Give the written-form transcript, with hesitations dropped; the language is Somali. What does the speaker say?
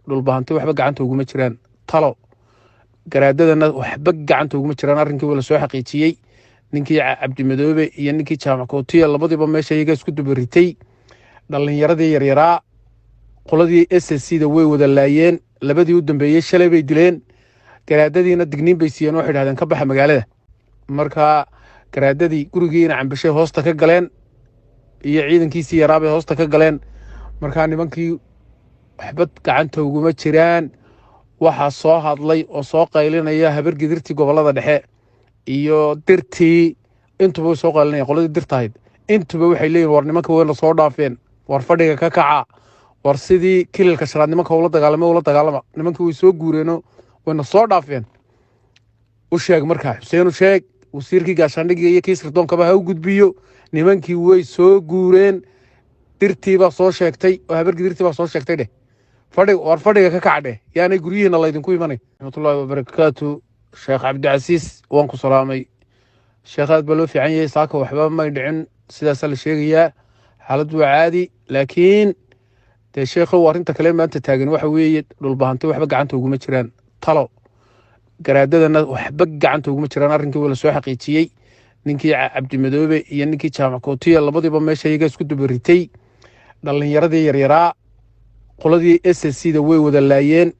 dhulbahanti waxba gacanta uguma jiraan talo garaadadana waxba gacanta uguma jiraan arrinkii waa la soo xaqiijiyey ninkii cabdimadoobe iyo ninkii jaamac kootiya labadiiba meesha iyaga isku dubaritay dhallinyaradii yaryaraa qoladii SSC-da way wada laayeen labadii u dambeeyey shalay bay dileen garaadadiina digniin bay siiyeen waxay dhahdeen ka baxa magaalada marka garaadadii gurigiina cambashay hoosta ka galeen iyo ciidankiisii yaraa bay hoosta ka galeen marka nimankii waxba gacanta uguma jiraan waxaa soo hadlay oo soo qaylinaya habar gidirtii gobolada dhexe iyo dirtii intuba way soo qaylinaya qoladii dirtahayd intuba waxay leeyihin war nimanka wayna soo dhaafeen war fadhiga ka kaca war sidii kililka shanaad nimanka ula dagaalama nimankii way soo guureeno wayna soo dhaafeen u sheeg markaa xuseen u sheeg wasiirkii gaashaandhigii iyo kii sirdonkaba ha u gudbiyo nimankii way soo guureen dirtiibaa soo sheegtay oo habar gidirtiibaa soo sheegtay dheh war fadhiga ka kaca dheh yaanay guryihiina laydinku imanay raxmatullaahi wabarakaatu sheekh cabdicasiis waan ku salaamay sheekh aad baa loo fiican yahay saaka waxba may dhicin sidaasaa la sheegayaa xaaladdu waa caadi laakiin dee sheekhow arrinta kale maanta taagan waxa weeye dhulbahanti waxba gacanta uguma jiraan talo garaadadana waxba gacanta uguma jiraan arrinkii waa la soo xaqiijiyey ninkii cabdimadoobe iyo ninkii jaamac kootiya labadiiba meesha iyaga isku dubaritay dhallinyaradii yaryaraa qoladii SSC-da way wada laayeen